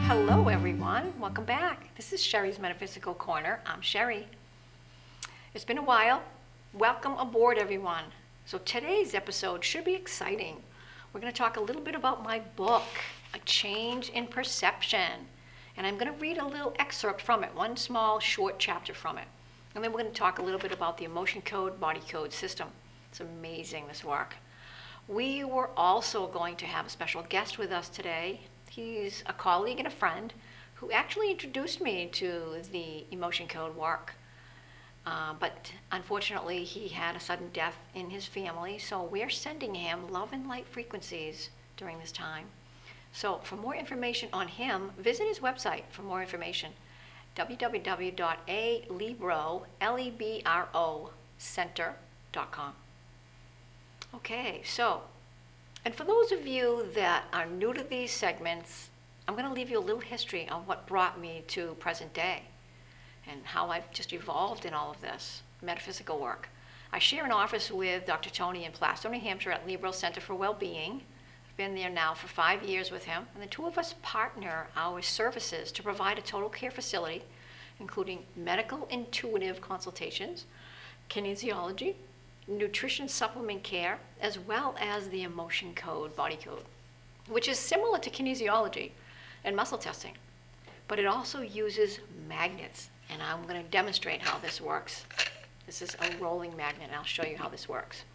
Hello everyone, welcome back. This is Sherry's Metaphysical Corner. I'm Sherry. It's been a while. Welcome aboard everyone. So today's episode should be exciting. We're going to talk a little bit about my book, A Change in Perception. And I'm going to read a little excerpt from it, one small short chapter from it. And then we're going to talk a little bit about the emotion code, body code system. It's amazing, this work. We were also going to have a special guest with us today. He's a colleague and a friend who actually introduced me to the emotion code work. But unfortunately, he had a sudden death in his family, so we're sending him love and light frequencies during this time. So for more information on him, visit his website for more information, www.alibro.center.com. Okay, so, and for those of you that are new to these segments, I'm going to leave you a little history on what brought me to present day and how I've just evolved in all of this metaphysical work. I share an office with Dr. Tony in Plastow, New Hampshire at Libro Center for Wellbeing. I've been there now for 5 years with him, and the two of us partner our services to provide a total care facility, including medical intuitive consultations, kinesiology, nutrition supplement care, as well as the emotion code, body code, which is similar to kinesiology and muscle testing, but it also uses magnets, and I'm going to demonstrate how this works. This is a rolling magnet, and I'll show you how this works.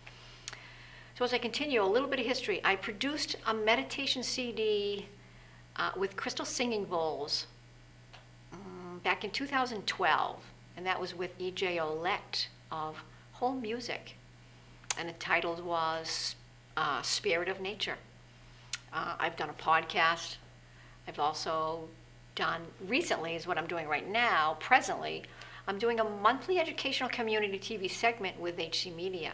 So as I continue, a little bit of history. I produced a meditation CD with crystal singing bowls back in 2012, and that was with E.J. Olette of Whole Music, and the title was Spirit of Nature. I've done a podcast. I've also done, recently is what I'm doing right now, presently, I'm doing a monthly educational community TV segment with HC Media.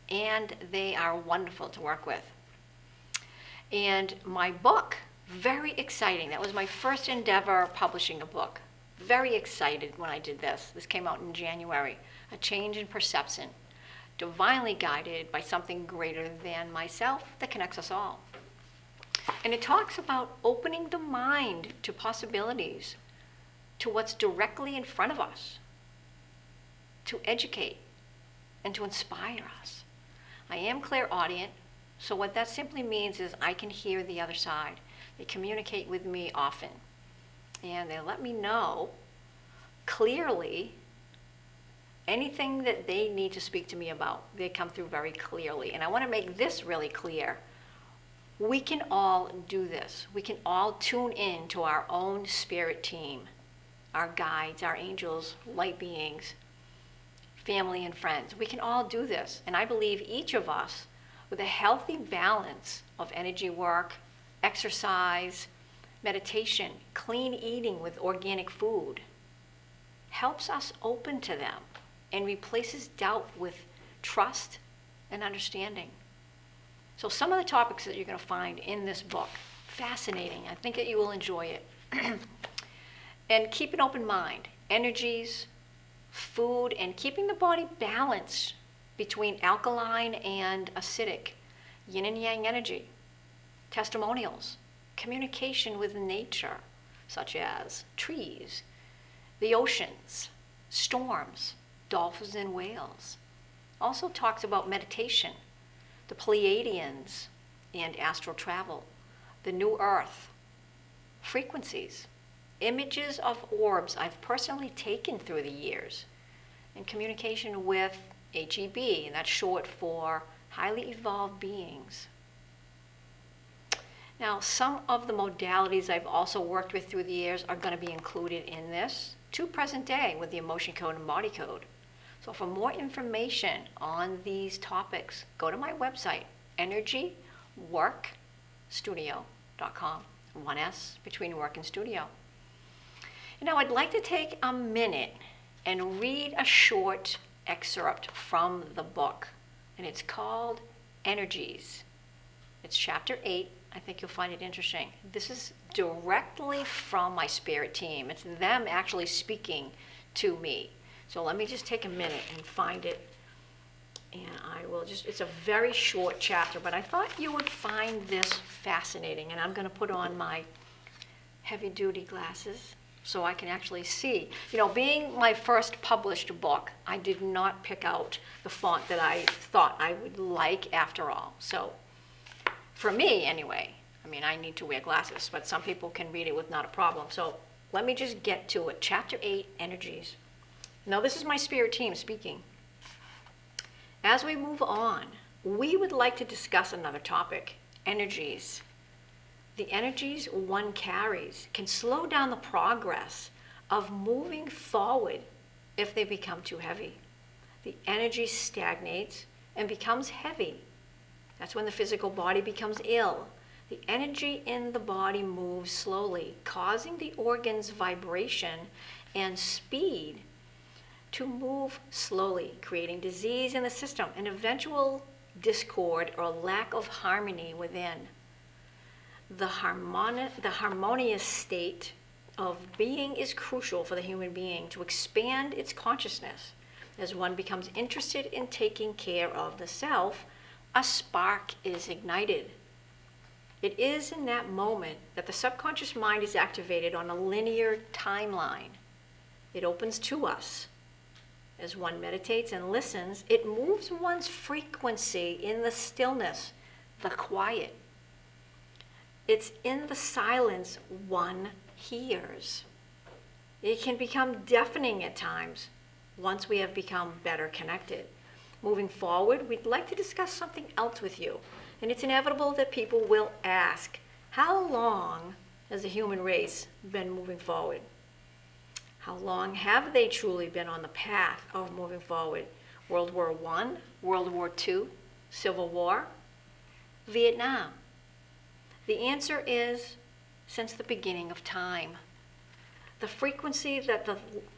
And they are wonderful to work with. And my book, very exciting. That was my first endeavor publishing a book. Very excited when I did this. This came out in January. A Change in Perception, divinely guided by something greater than myself that connects us all. And it talks about opening the mind to possibilities, to what's directly in front of us, to educate and to inspire us. I am clairaudient, so what that simply means is I can hear the other side. They communicate with me often, and they let me know clearly anything that they need to speak to me about. They come through very clearly, and I want to make this really clear. We can all do this. We can all tune in to our own spirit team, our guides, our angels, light beings, family and friends. We can all do this. And I believe each of us, with a healthy balance of energy work, exercise, meditation, clean eating with organic food, helps us open to them and replaces doubt with trust and understanding. So some of the topics that you're going to find in this book, fascinating. I think that you will enjoy it. And keep an open mind. Energies, food, and keeping the body balanced between alkaline and acidic, yin and yang energy, testimonials, communication with nature, such as trees, the oceans, storms, dolphins and whales. Also talks about meditation, the Pleiadians and astral travel, the new earth, frequencies, images of orbs I've personally taken through the years, and communication with HEB, and that's short for highly evolved beings. Now, some of the modalities I've also worked with through the years are going to be included in this to present day with the emotion code and body code. So for more information on these topics, go to my website, energyworkstudio.com. One S between work and studio. And now I'd like to take a minute and read a short excerpt from the book. And it's called Energies. It's chapter 8. I think you'll find it interesting. This is directly from my spirit team. It's them actually speaking to me. So let me just take a minute and find it. And I will just, it's a very short chapter, but I thought you would find this fascinating. And I'm going to put on my heavy-duty glasses so I can actually see. You know, being my first published book, I did not pick out the font that I thought I would like after all. So for me, anyway, I mean, I need to wear glasses, but some people can read it with not a problem. So let me just get to it. Chapter 8, Energies. Now, this is my spirit team speaking. As we move on, we would like to discuss another topic, energies. The energies one carries can slow down the progress of moving forward if they become too heavy. The energy stagnates and becomes heavy. That's when the physical body becomes ill. The energy in the body moves slowly, causing the organs' vibration and speed to move slowly, creating disease in the system and eventual discord or lack of harmony within. The harmonious state of being is crucial for the human being to expand its consciousness. As one becomes interested in taking care of the self, a spark is ignited. It is in that moment that the subconscious mind is activated on a linear timeline. It opens to us. As one meditates and listens, it moves one's frequency in the stillness, the quiet. It's in the silence one hears. It can become deafening at times once we have become better connected. Moving forward, we'd like to discuss something else with you. And it's inevitable that people will ask, how long has the human race been moving forward? How long have they truly been on the path of moving forward? World War I, World War II, Civil War, Vietnam? The answer is since the beginning of time. The frequency that the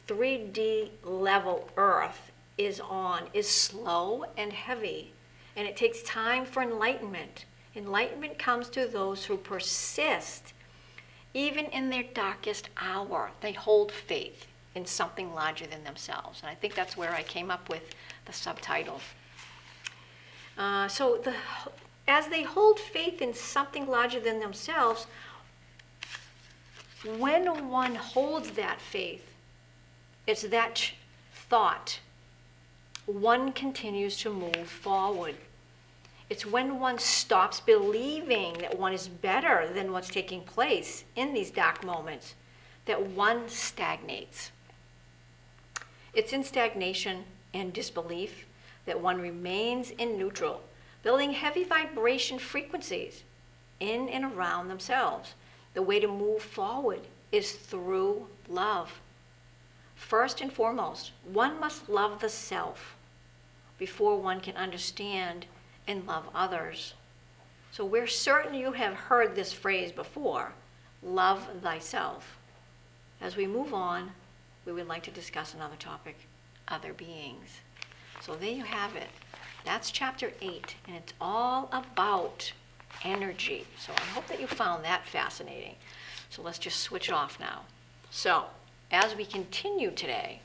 3D level Earth is on is slow and heavy, and it takes time for enlightenment. Enlightenment comes to those who persist. Even in their darkest hour, they hold faith in something larger than themselves. And I think that's where I came up with the subtitle. As they hold faith in something larger than themselves, when one holds that faith, it's that thought, one continues to move forward. It's when one stops believing that one is better than what's taking place in these dark moments that one stagnates. It's in stagnation and disbelief that one remains in neutral, building heavy vibration frequencies in and around themselves. The way to move forward is through love. First and foremost, one must love the self before one can understand and love others. So we're certain you have heard this phrase before, love thyself. As we move on, we would like to discuss another topic, other beings. So there you have it. That's chapter 8, and it's all about energy. So I hope that you found that fascinating. So let's just switch off now. So as we continue today,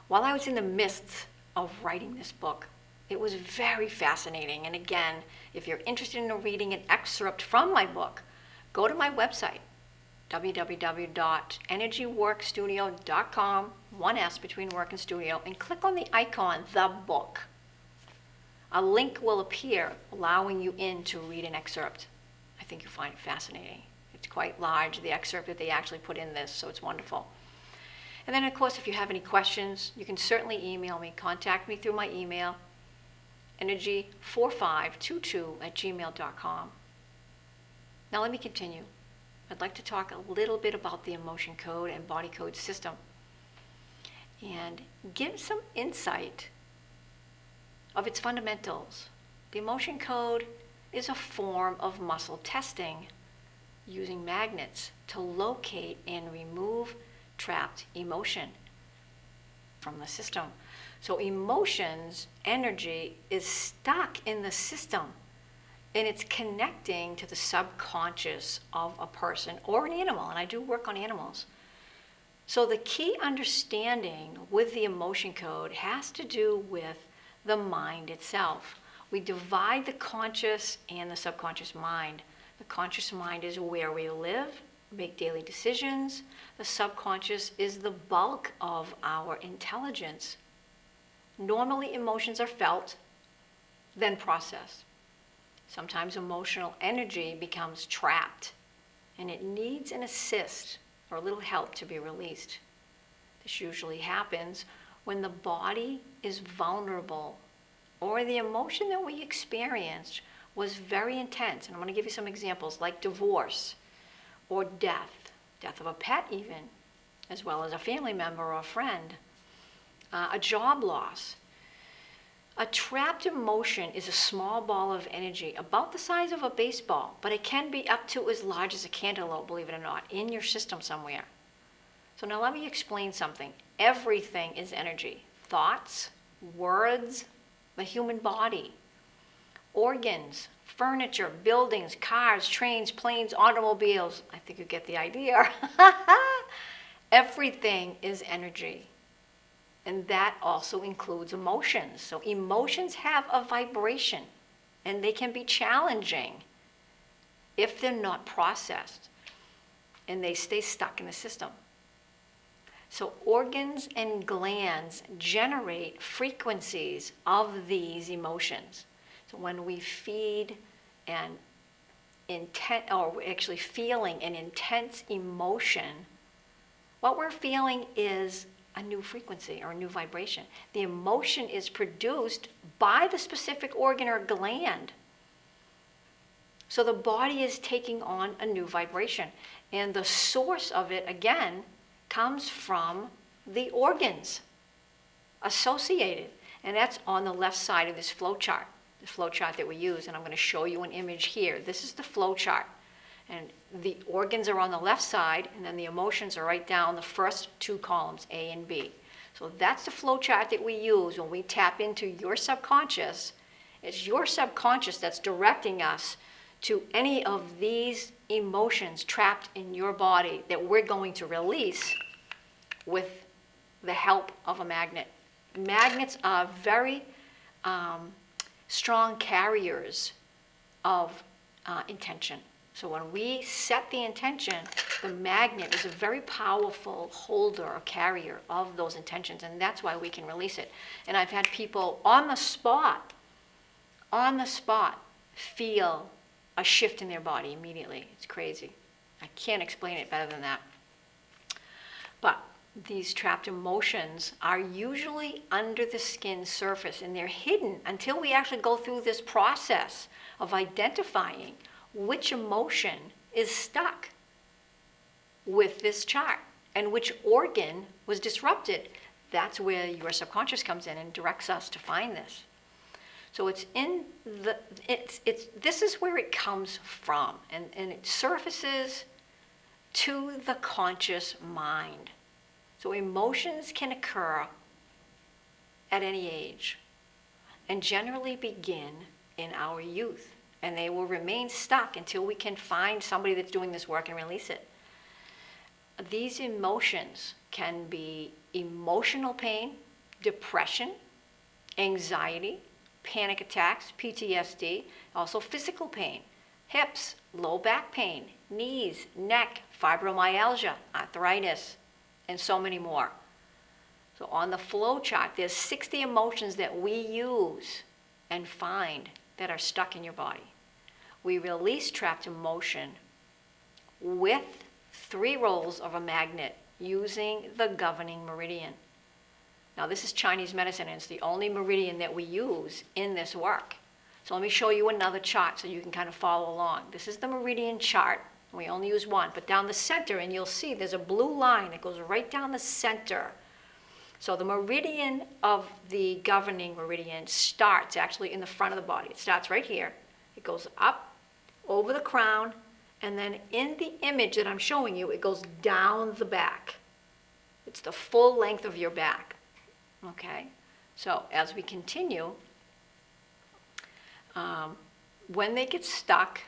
while I was in the midst of writing this book, it was very fascinating. And again, if you're interested in reading an excerpt from my book, go to my website, www.energyworkstudio.com, one S between work and studio, and click on the icon, The Book. A link will appear allowing you in to read an excerpt. I think you'll find it fascinating. It's quite large, the excerpt that they actually put in this, so it's wonderful. And then, of course, if you have any questions, you can certainly email me. Contact me through my email, energy4522@gmail.com. Now let me continue. I'd like to talk a little bit about the emotion code and body code system and give some insight of its fundamentals. The emotion code is a form of muscle testing using magnets to locate and remove trapped emotion from the system. So emotions, energy is stuck in the system, and it's connecting to the subconscious of a person or an animal, and I do work on animals. So the key understanding with the emotion code has to do with the mind itself. We divide the conscious and the subconscious mind. The conscious mind is where we live, make daily decisions. The subconscious is the bulk of our intelligence. Normally, emotions are felt, then processed. Sometimes emotional energy becomes trapped, and it needs an assist or a little help to be released. This usually happens when the body is vulnerable or the emotion that we experienced was very intense. And I'm going to give you some examples like divorce or death of a pet even, as well as a family member or a friend, a job loss. A trapped emotion is a small ball of energy about the size of a baseball, but it can be up to as large as a cantaloupe, believe it or not, in your system somewhere. So now let me explain something. Everything is energy. Thoughts, words, the human body, organs, furniture, buildings, cars, trains, planes, automobiles. I think you get the idea. Everything is energy. And that also includes emotions. So emotions have a vibration, and they can be challenging if they're not processed, and they stay stuck in the system. So organs and glands generate frequencies of these emotions. So when we feed an feeling an intense emotion, what we're feeling is a new frequency or a new vibration. The emotion is produced by the specific organ or gland. So the body is taking on a new vibration. And the source of it, again, comes from the organs associated. And that's on the left side of this flow chart, the flow chart that we use. And I'm going to show you an image here. This is the flow chart. And the organs are on the left side, and then the emotions are right down the first two columns, A and B. So that's the flow chart that we use when we tap into your subconscious. It's your subconscious that's directing us to any of these emotions trapped in your body that we're going to release with the help of a magnet. Magnets are very strong carriers of intention. So when we set the intention, the magnet is a very powerful holder or carrier of those intentions, and that's why we can release it. And I've had people on the spot, feel a shift in their body immediately. It's crazy. I can't explain it better than that. But these trapped emotions are usually under the skin surface, and they're hidden until we actually go through this process of identifying which emotion is stuck with this chart and which organ was disrupted. That's where your subconscious comes in and directs us to find this. So this is where it comes from, and it surfaces to the conscious mind. So emotions can occur at any age and generally begin in our youth. And they will remain stuck until we can find somebody that's doing this work and release it. These emotions can be emotional pain, depression, anxiety, panic attacks, PTSD, also physical pain, hips, low back pain, knees, neck, fibromyalgia, arthritis, and so many more. So on the flow chart, there's 60 emotions that we use and find that are stuck in your body. We release trapped emotion with 3 rolls of a magnet using the governing meridian. Now this is Chinese medicine, and it's the only meridian that we use in this work. So let me show you another chart so you can kind of follow along. This is the meridian chart. We only use one, but down the center, and you'll see there's a blue line that goes right down the center. So the meridian of the governing meridian starts actually in the front of the body. It starts right here. It goes up over the crown, and then in the image that I'm showing you, it goes down the back. It's the full length of your back. Okay? So as we continue, when they get stuck,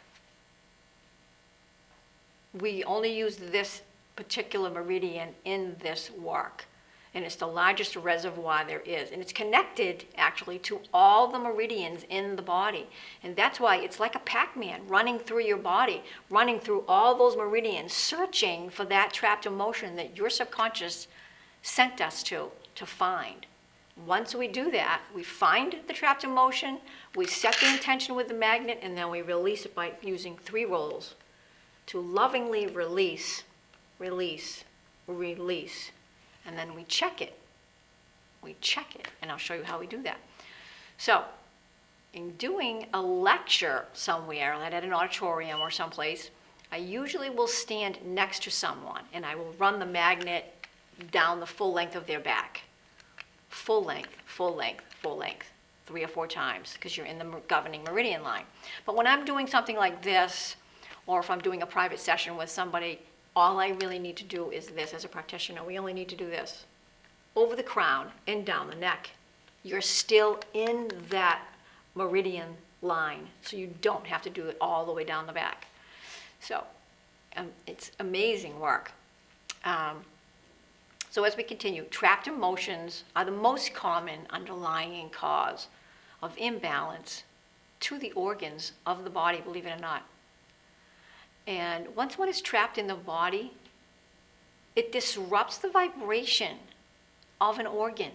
we only use this particular meridian in this work. And it's the largest reservoir there is. And it's connected actually to all the meridians in the body. And that's why it's like a Pac-Man running through your body, running through all those meridians, searching for that trapped emotion that your subconscious sent us to find. Once we do that, we find the trapped emotion, we set the intention with the magnet, and then we release it by using 3 rolls to lovingly release, release, release. And then we check it. We check it, and I'll show you how we do that. So, in doing a lecture somewhere, like at an auditorium or someplace, I usually will stand next to someone, and I will run the magnet down the full length of their back. Full length, full length, full length, 3 or 4 times, because you're in the governing meridian line. But when I'm doing something like this, or if I'm doing a private session with somebody, all I really need to do is this. As a practitioner, we only need to do this. Over the crown and down the neck. You're still in that meridian line, so you don't have to do it all the way down the back. So it's amazing work. So as we continue, trapped emotions are the most common underlying cause of imbalance to the organs of the body, believe it or not. And once one is trapped in the body, it disrupts the vibration of an organ.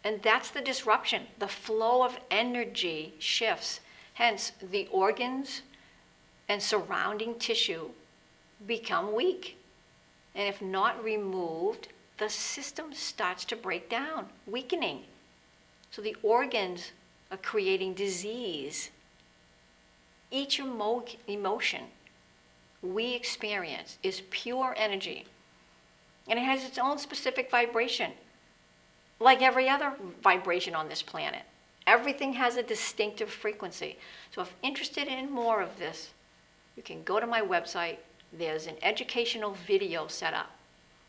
And that's the disruption. The flow of energy shifts. Hence, the organs and surrounding tissue become weak. And if not removed, the system starts to break down, weakening. So the organs are creating disease. Each emotion we experience is pure energy. And it has its own specific vibration, like every other vibration on this planet. Everything has a distinctive frequency. So if interested in more of this, you can go to my website. There's an educational video set up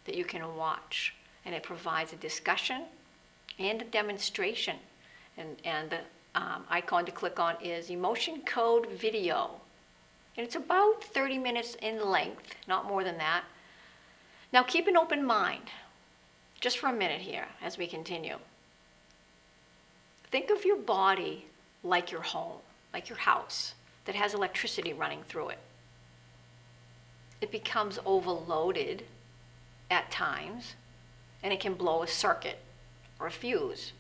that you can watch, and it provides a discussion and a demonstration. And the icon to click on is Emotion Code Video. And it's about 30 minutes in length, not more than that. Now keep an open mind, just for a minute here as we continue. Think of your body like your home, like your house that has electricity running through it. It becomes overloaded at times, and it can blow a circuit or a fuse.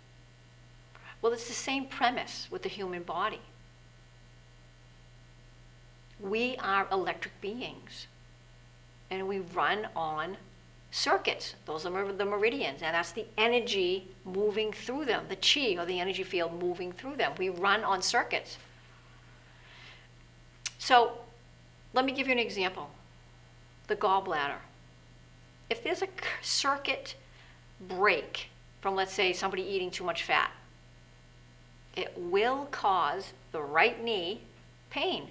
Well, it's the same premise with the human body. We are electric beings, and we run on circuits. Those are the meridians, and that's the energy moving through them, the chi, or the energy field moving through them. We run on circuits. So let me give you an example. The gallbladder. If there's a circuit break from, let's say, somebody eating too much fat, it will cause the right knee pain,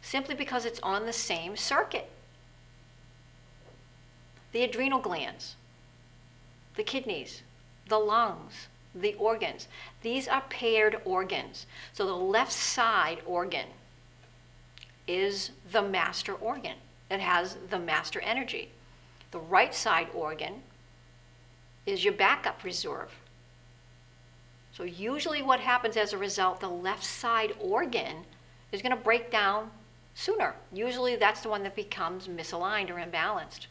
simply because it's on the same circuit. The adrenal glands, the kidneys, the lungs, the organs. These are paired organs. So the left side organ is the master organ. It has the master energy. The right side organ is your backup reserve. So usually what happens as a result, the left side organ is going to break down sooner. Usually that's the one that becomes misaligned or imbalanced.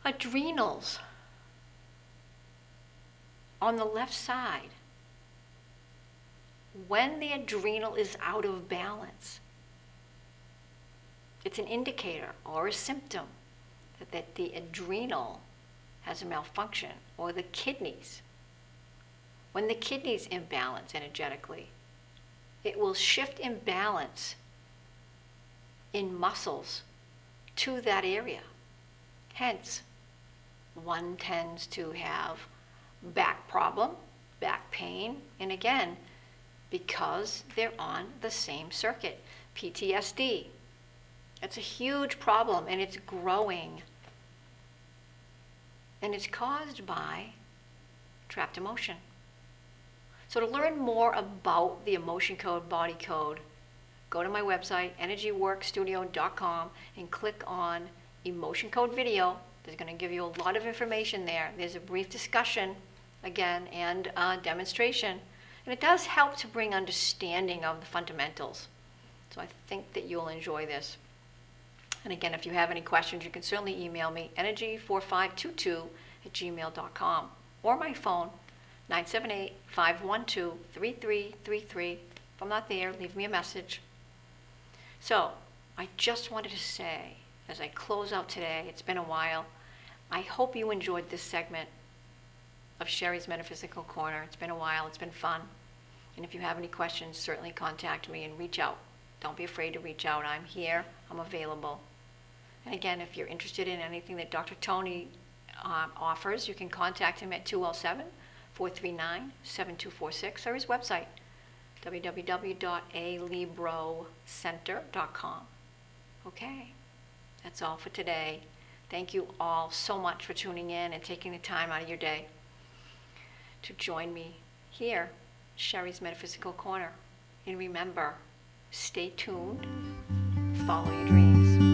Adrenals on the left side. When the adrenal is out of balance, it's an indicator or a symptom that the adrenal has a malfunction, or the kidneys. When the kidneys imbalance energetically, it will shift imbalance in muscles to that area. Hence, one tends to have back problem, back pain, and again, because they're on the same circuit. PTSD. It's a huge problem, and it's growing. And it's caused by trapped emotion. So to learn more about the emotion code, body code, go to my website, energyworkstudio.com, and click on Emotion Code Video. There's going to give you a lot of information there. There's a brief discussion, again, and demonstration. And it does help to bring understanding of the fundamentals. So I think that you'll enjoy this. And again, if you have any questions, you can certainly email me, energy4522@gmail.com, or my phone, 978-512-3333. If I'm not there, leave me a message. So I just wanted to say, as I close out today, it's been a while, I hope you enjoyed this segment of Sherry's Metaphysical Corner. It's been a while, it's been fun. And if you have any questions, certainly contact me and reach out. Don't be afraid to reach out. I'm here, I'm available. And again, if you're interested in anything that Dr. Tony offers, you can contact him at 207-439-7246 or his website, www.alibrocenter.com. Okay, that's all for today. Thank you all so much for tuning in and taking the time out of your day to join me here, Sherry's Metaphysical Corner. And remember, stay tuned, follow your dreams.